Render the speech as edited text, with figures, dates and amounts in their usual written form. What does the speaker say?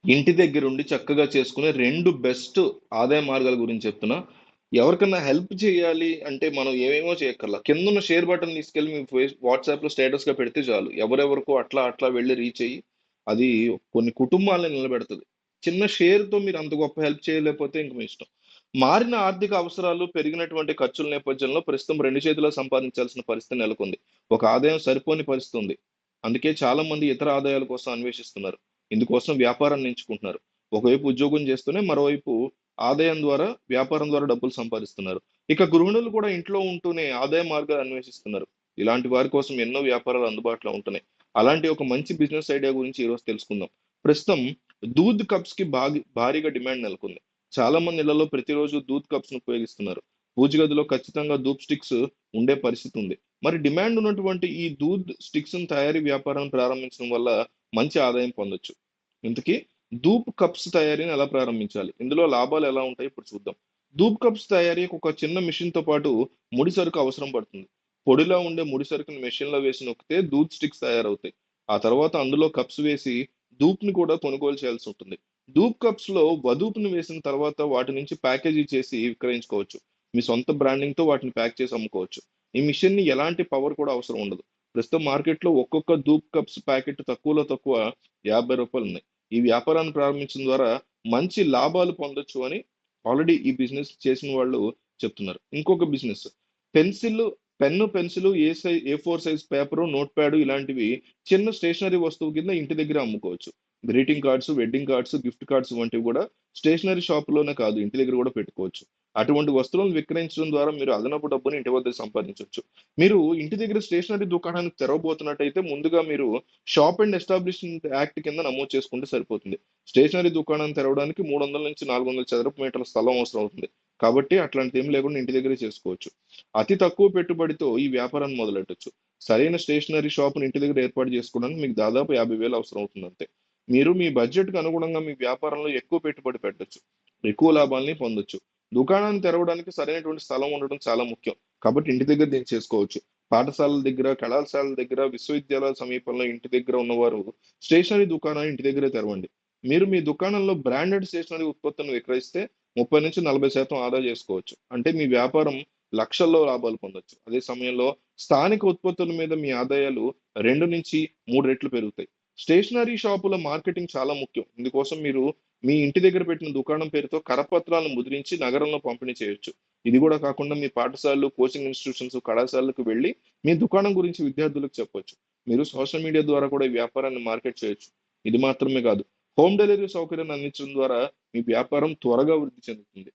ఇంటి దగ్గరుండి చక్కగా చేసుకునే 2 బెస్ట్ ఆదాయ మార్గాల గురించి చెప్తున్నా. ఎవరికన్నా హెల్ప్ చేయాలి అంటే మనం ఏమేమో చేయక్కర్లా. కిందున్న షేర్ బటన్ తీసుకెళ్ళి మీ వాట్సాప్‌లో స్టేటస్‌గా పెడితే చాలు. ఎవరెవరికో అట్లా అట్లా వెళ్లి రీచ్ అయ్యి, అది కొన్ని కుటుంబాలను నిలబెడతది. చిన్న షేర్‌తో మీరు అంత గొప్ప హెల్ప్ చేయలేకపోతే ఇంక మీ ఇష్టం. మారిన ఆర్థిక అవసరాలు, పెరిగినటువంటి ఖర్చుల నేపథ్యంలో ప్రస్తుతం 2 చేతులా సంపాదించాల్సిన పరిస్థితి నెలకొంది. ఒక ఆదాయం సరిపోని పరిస్థితి ఉంది. అందుకే చాలా మంది ఇతర ఆదాయాల కోసం అన్వేషిస్తున్నారు. ఇందుకోసం వ్యాపారాన్ని ఎంచుకుంటున్నారు. ఒకవైపు ఉద్యోగం చేస్తూనే మరోవైపు ఆదాయం ద్వారా, వ్యాపారం ద్వారా డబ్బులు సంపాదిస్తున్నారు. ఇక గృహిణులు కూడా ఇంట్లో ఉంటూనే ఆదాయ మార్గాలు అన్వేషిస్తున్నారు. ఇలాంటి వారి కోసం ఎన్నో వ్యాపారాలు అందుబాటులో ఉంటున్నాయి. అలాంటి ఒక మంచి బిజినెస్ ఐడియా గురించి ఈరోజు తెలుసుకుందాం. ప్రస్తుతం దూద్ కప్స్‌కి భారీగా డిమాండ్ నెలకొంది. చాలా మంది ఇళ్లలో ప్రతిరోజు దూద్ కప్స్‌ని ఉపయోగిస్తున్నారు. పూజ గదిలో ఖచ్చితంగా ధూప్ స్టిక్స్ ఉండే పరిస్థితి ఉంది. మరి డిమాండ్ ఉన్నటువంటి ఈ దూద్ స్టిక్స్‌ని తయారీ వ్యాపారాన్ని ప్రారంభించడం వల్ల మంచి ఆదాయం పొందొచ్చు. ఇంతకీ ధూప్ కప్స్ తయారీని ఎలా ప్రారంభించాలి? ఇందులో లాభాలు ఎలా ఉంటాయి ఇప్పుడు చూద్దాం. ధూప్ కప్స్ తయారీకి ఒక చిన్న మిషన్‌తో పాటు ముడి సరుకు అవసరం పడుతుంది. పొడిలా ఉండే ముడి సరుకుని మెషిన్‌లో వేసి నొక్కితే దూద్ స్టిక్స్ తయారవుతాయి. ఆ తర్వాత అందులో కప్స్ వేసి ధూప్‌ని కూడా కొనుగోలు చేయాల్సి ఉంటుంది. ధూప్ కప్స్‌లో వధూప్‌ని వేసిన తర్వాత వాటి నుంచి ప్యాకేజీ చేసి విక్రయించుకోవచ్చు. మీ సొంత బ్రాండింగ్‌తో వాటిని ప్యాక్ చేసి అమ్ముకోవచ్చు. ఈ మిషన్‌ని ఎలాంటి పవర్ కూడా అవసరం ఉండదు. ప్రస్తుతం మార్కెట్‌లో ఒక్కొక్క ధూప్ కప్స్ ప్యాకెట్ తక్కువలో తక్కువ రూ. 50 ఉన్నాయి. ఈ వ్యాపారాన్ని ప్రారంభించడం ద్వారా మంచి లాభాలు పొందొచ్చు అని ఆల్రెడీ ఈ బిజినెస్ చేసిన వాళ్ళు చెప్తున్నారు. ఇంకొక బిజినెస్ పెన్సిల్ పెన్ను, పెన్సిలు, ఏ4 సైజ్ పేపరు, నోట్ ప్యాడ్ ఇలాంటివి చిన్న స్టేషనరీ వస్తువు కింద ఇంటి దగ్గర అమ్ముకోవచ్చు. Greeting cards, wedding cards, gift cards వంటివి కూడా స్టేషనరీ షాప్‌లోనే కాదు ఇంటి దగ్గర కూడా పెట్టుకోవచ్చు. అటువంటి వస్తువులను విక్రయించడం ద్వారా మీరు అదనపు డబ్బుని ఇంటి వద్దే సంపాదించొచ్చు. మీరు ఇంటి దగ్గర స్టేషనరీ దుకాణాన్ని తెరవబోతున్నట్టయితే ముందుగా మీరు షాప్ అండ్ ఎస్టాబ్లిష్మెంట్ యాక్ట్ కింద నమోదు చేసుకుంటే సరిపోతుంది. స్టేషనరీ దుకాణం తెరవడానికి 300-400 చదరపు మీటర్ల స్థలం అవసరం అవుతుంది. కాబట్టి అట్లాంటిది ఏమి లేకుండా ఇంటి దగ్గరే చేసుకోవచ్చు. అతి తక్కువ పెట్టుబడితో ఈ వ్యాపారాన్ని మొదలెట్టొచ్చు. సరైన స్టేషనరీ షాప్‌ని ఇంటి దగ్గర ఏర్పాటు చేసుకోవడానికి మీకు దాదాపు 50,000 అవసరం అవుతుంది అంతే. మీరు మీ బడ్జెట్‌కి అనుగుణంగా మీ వ్యాపారంలో ఎక్కువ పెట్టుబడి పెట్టొచ్చు. ఎక్కువ లాభాల్ని పొందొచ్చు. దుకాణాన్ని తెరవడానికి సరైనటువంటి స్థలం ఉండడం చాలా ముఖ్యం. కాబట్టి ఇంటి దగ్గర దీన్ని చేసుకోవచ్చు. పాఠశాలల దగ్గర, కళాశాలల దగ్గర, విశ్వవిద్యాలయాల సమీపంలో ఇంటి దగ్గర ఉన్నవారు స్టేషనరీ దుకాణాన్ని ఇంటి దగ్గరే తెరవండి. మీరు మీ దుకాణంలో బ్రాండెడ్ స్టేషనరీ ఉత్పత్తులను విక్రయిస్తే 30-40% ఆదా చేసుకోవచ్చు. అంటే మీ వ్యాపారం లక్షల్లో లాభాలు పొందొచ్చు. అదే సమయంలో స్థానిక ఉత్పత్తుల మీద మీ ఆదాయాలు 2-3 రెట్లు పెరుగుతాయి. స్టేషనరీ షాపుల మార్కెటింగ్ చాలా ముఖ్యం. ఇందుకోసం మీరు మీ ఇంటి దగ్గర పెట్టిన దుకాణం పేరుతో కరపత్రాలను ముద్రించి నగరంలో పంపిణీ చేయొచ్చు. ఇది కూడా కాకుండా మీ పాఠశాలలు, కోచింగ్ ఇన్‌స్టిట్యూషన్స్, కళాశాలలకు వెళ్లి మీ దుకాణం గురించి విద్యార్థులకు చెప్పొచ్చు. మీరు సోషల్ మీడియా ద్వారా కూడా ఈ వ్యాపారాన్ని మార్కెట్ చేయొచ్చు. ఇది మాత్రమే కాదు. హోమ్ డెలివరీ సౌకర్యాన్ని అందించడం ద్వారా మీ వ్యాపారం త్వరగా వృద్ధి చెందుతుంది.